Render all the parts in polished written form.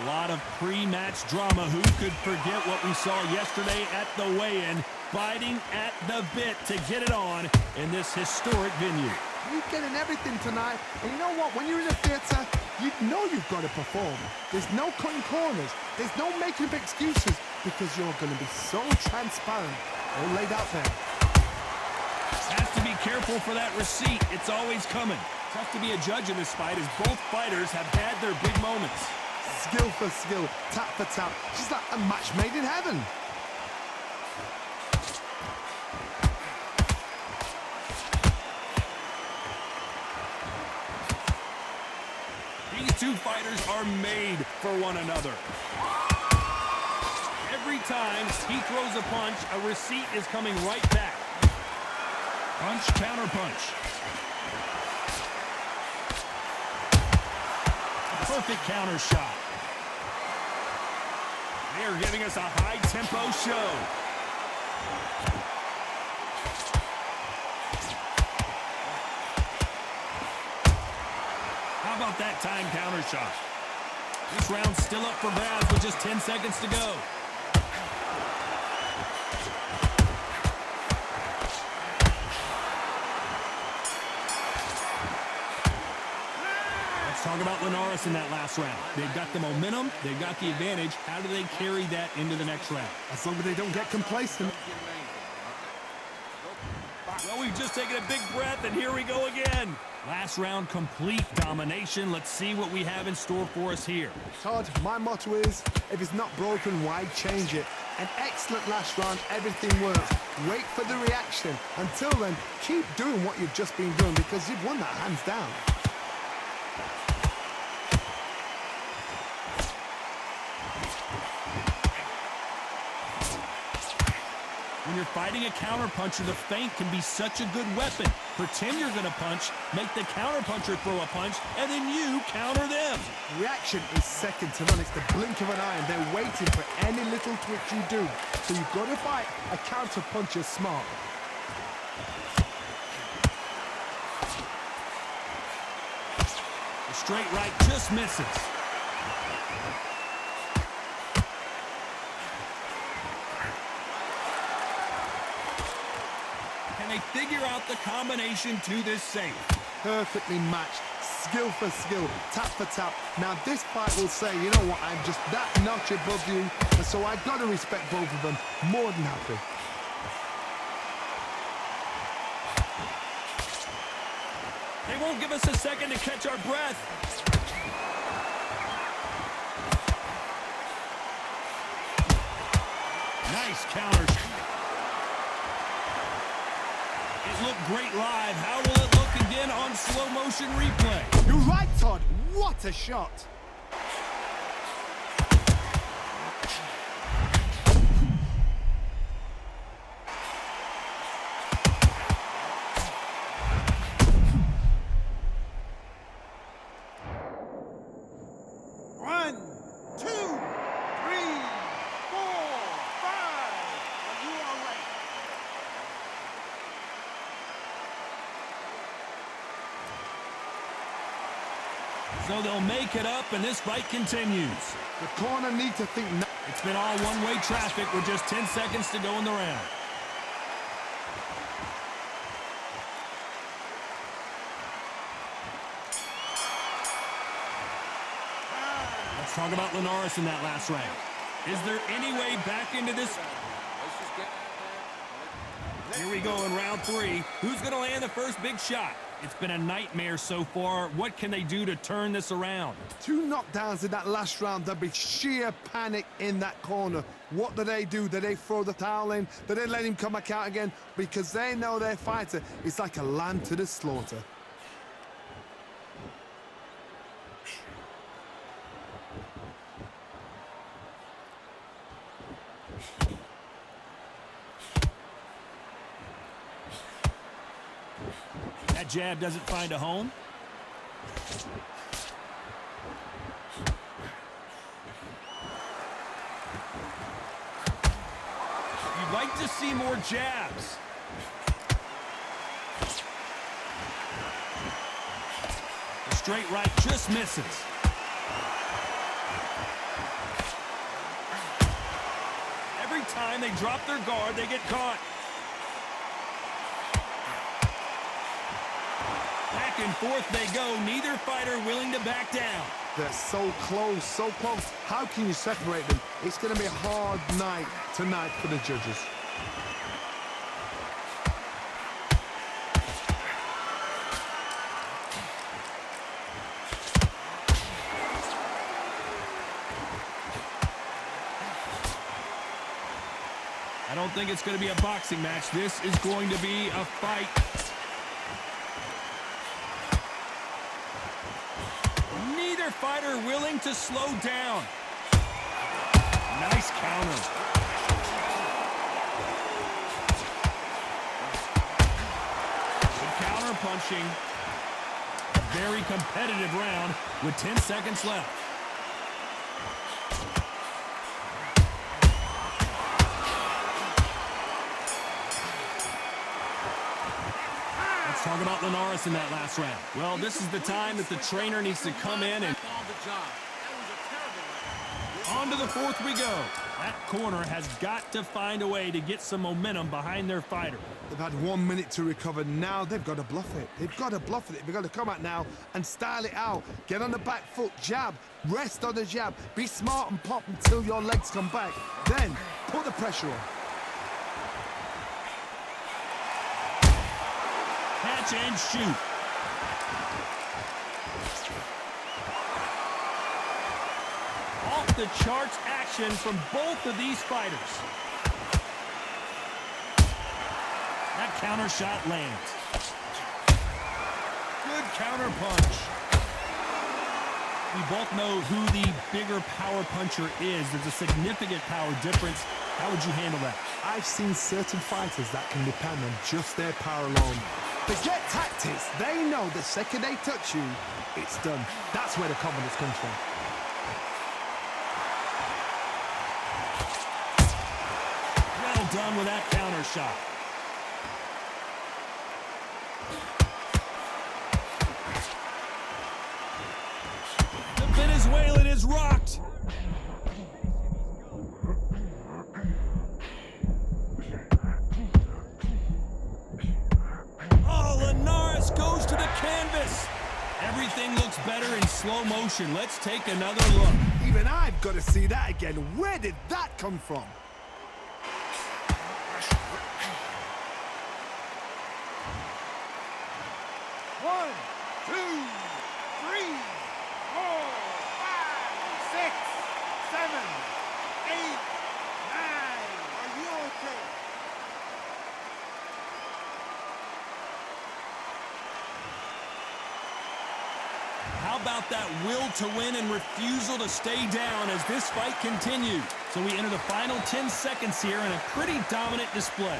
A lot of pre-match drama. Who could forget what we saw yesterday at the weigh-in, biting at the bit to get it on in this historic venue. You're getting everything tonight, and you know what? When you're in a theatre, you know you've got to perform. There's no cutting corners. There's no making of excuses, because you're going to be so transparent. All laid out there. Has to be careful for that receipt. It's always coming. Tough to be a judge in this fight, as both fighters have had their big moments. Skill for skill, tap for tap. She's like a match made in heaven. These two fighters are made for one another. Every time he throws a punch, a receipt is coming right back. Punch, counter punch. A perfect counter shot. They are giving us a high-tempo show. How about that time counter shot? This round's still up for grabs with just 10 seconds to go. Talk about Linares in that last round. They've got the momentum, they've got the advantage. How do they carry that into the next round? As long as they don't get complacent. Well, we've just taken a big breath, and here we go again. Last round, complete domination. Let's see what we have in store for us here. Todd, my motto is, if it's not broken, why change it? An excellent last round, everything works. Wait for the reaction. Until then, keep doing what you've just been doing, because you've won that hands down. When you're fighting a counterpuncher, the feint can be such a good weapon. Pretend you're going to punch, make the counterpuncher throw a punch, and then you counter them. Reaction is second to none. It's the blink of an eye, and they're waiting for any little twitch you do. So you've got to fight a counterpuncher smart. The straight right just misses. They figure out the combination to this safe. Perfectly matched, skill for skill, tap for tap. Now this fight will say, you know what, I'm just that notch above you, and so I've got to respect both of them. More than happy. They won't give us a second to catch our breath. Nice counter. It looked great live. How will it look again on slow motion replay? You're right, Todd. What a shot. One, two, three, 4, 5. Are you all right? So they'll make it up, and this fight continues. The corner need to think. It's been all one-way traffic with just 10 seconds to go in the round. Let's talk about Linares in that last round. Is there any way back into this? Here we go in round 3. Who's going to land the first big shot? It's been a nightmare so far. What can they do to turn this around? 2 knockdowns in that last round. There'll be sheer panic in that corner. What do? Do they throw the towel in? Do they let him come back out again? Because they know their fighter is like a lamb to the slaughter. That jab doesn't find a home. You'd like to see more jabs. The straight right just misses. they drop their guard, they get caught. Back and forth they go, neither fighter willing to back down. They're so close, so close. How can you separate them? It's going to be a hard night tonight for the judges. I don't think it's going to be a boxing match. This is going to be a fight. Neither fighter willing to slow down. Nice counter. Good counter punching. A very competitive round with 10 seconds left. Talk about Linares in that last round. Well, this is the time that the trainer needs to come in and on to the fourth we go. That corner has got to find a way to get some momentum behind their fighter. They've had 1 minute to recover. Now they've got to bluff it. They've got to bluff it. They've got to come out now and style it out. Get on the back foot, jab, rest on the jab. Be smart and pop until your legs come back. Then put the pressure on. Catch and shoot. Off the charts action from both of these fighters. That counter shot lands. Good counter punch. We both know who the bigger power puncher is. There's a significant power difference. How would you handle that? I've seen certain fighters that can depend on just their power alone. Forget tactics. They know the second they touch you, it's done. That's where the confidence comes from. Well done with that counter shot. The Venezuelan is rocked. Linares goes to the canvas. Everything looks better in slow motion. Let's take another look. Even I've got to see that again. Where did that come from? One, two, three, 4, 5, 6, 7, 8, 9. Are you okay? How about that will to win and refusal to stay down as this fight continues? So we enter the final 10 seconds here in a pretty dominant display.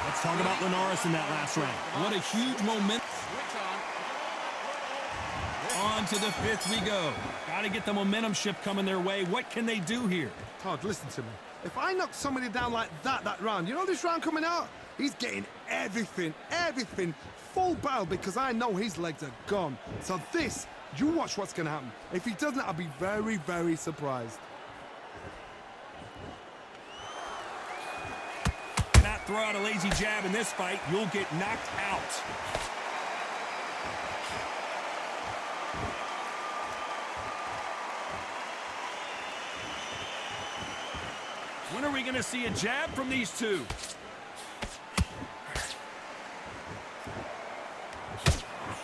Let's talk about Linares in that last round. What a huge momentum. On to the fifth we go. Got to get the momentum shift coming their way. What can they do here? Todd, listen to me. If I knock somebody down like that round, you know this round coming out? He's getting everything, full barrel because I know his legs are gone. So this, you watch what's going to happen. If he doesn't, I'll be very, very surprised. Not throw out a lazy jab in this fight, you'll get knocked out. When are we going to see a jab from these two?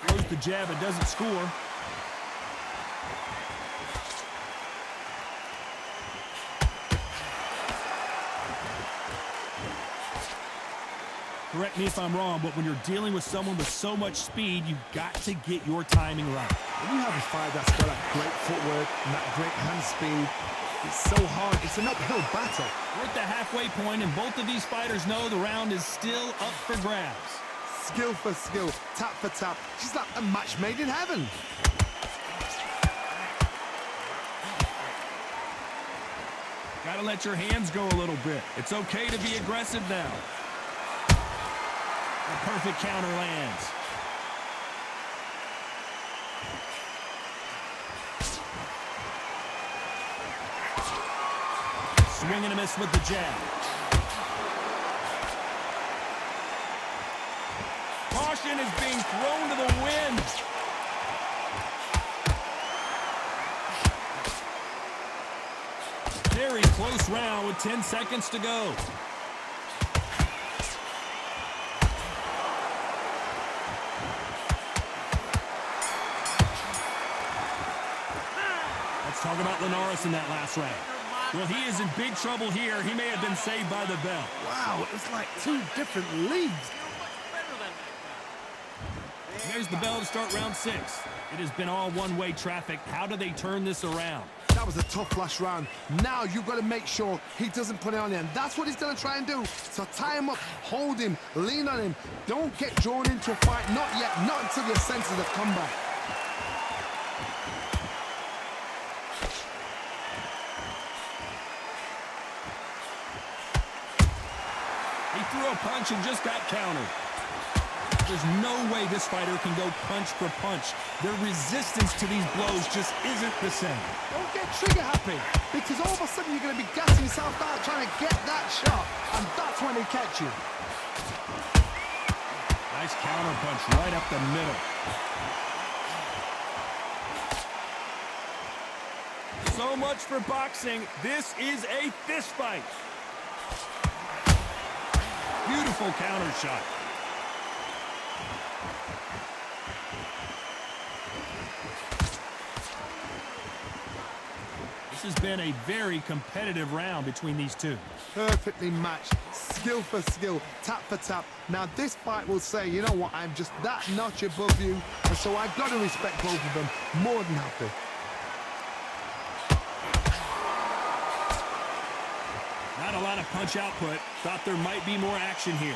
Throws the jab and doesn't score. Correct me if I'm wrong, but when you're dealing with someone with so much speed, you've got to get your timing right. When you have a fight that's got that great footwork and that great hand speed, it's so hard. It's an uphill battle. We're at the halfway point, and both of these fighters know the round is still up for grabs. Skill for skill, tap for tap. She's like a match made in heaven. Got to let your hands go a little bit. It's okay to be aggressive now. A perfect counter lands. Swing and a miss with the jab. Caution is being thrown to the wind. Very close round with 10 seconds to go. Let's talk about Linares in that last round. Well, he is in big trouble here. He may have been saved by the bell. Wow, it's like two different leagues. There's the bell to start round 6. It has been all one-way traffic. How do they turn this around? That was a tough last round. Now you've got to make sure he doesn't put it on you, and that's what he's going to try and do. So tie him up, hold him, lean on him. Don't get drawn into a fight. Not yet. Not until your senses have come back. He threw a punch and just got countered. There's no way this fighter can go punch for punch. Their resistance to these blows just isn't the same. Don't get trigger happy, because all of a sudden you're going to be gassing yourself out trying to get that shot, and that's when they catch you. Nice counter punch right up the middle. So much for boxing. This is a fist fight. Beautiful counter shot. This has been a very competitive round between these two. Perfectly matched, skill for skill, tap for tap. Now this fight will say, you know what, I'm just that notch above you, and so I've got to respect both of them. More than happy. Not a lot of punch output. Thought there might be more action here.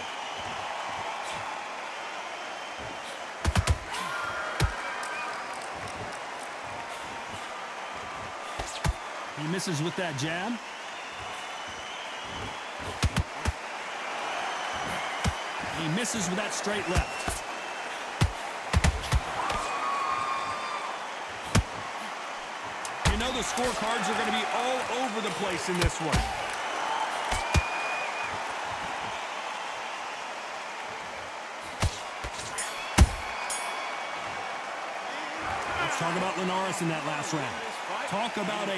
He misses with that jab. He misses with that straight left. You know the scorecards are going to be all over the place in this one. Let's talk about Linares in that last round. Talk about a...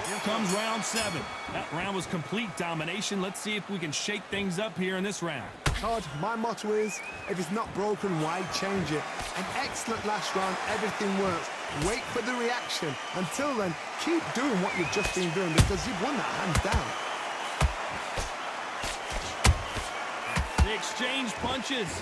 Here comes round 7. That round was complete domination. Let's see if we can shake things up here in this round. Todd, my motto is, if it's not broken, why change it? An excellent last round, everything works. Wait for the reaction. Until then, keep doing what you've just been doing, because you've won that hands down. They exchange punches.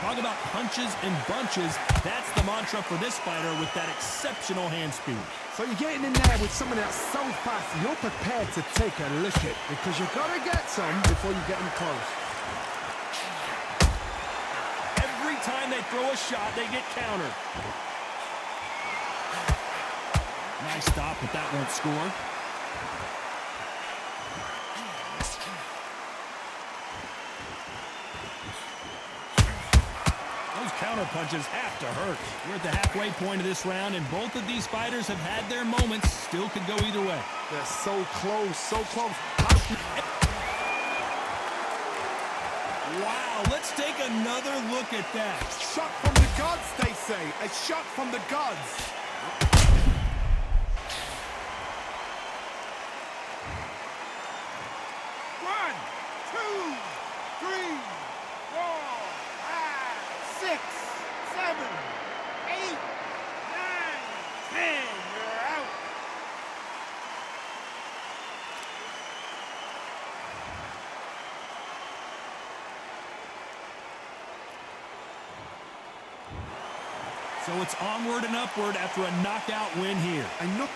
Talk about punches and bunches. That's the mantra for this fighter with that exceptional hand speed. So you're getting in there with someone that's so fast, you're prepared to take a lick it, because you've got to get some before you get them close. Every time they throw a shot, they get countered. Nice stop, but that won't score. Counter punches have to hurt. We're at the halfway point of this round, and both of these fighters have had their moments. Still could go either way. They're so close, so close. Wow, let's take another look at that. Shot from the gods, they say. A shot from the gods. One, two, three, 4, 5, 6, 7, 8, 9, 10. You're out. So it's onward and upward after a knockout win here. And look,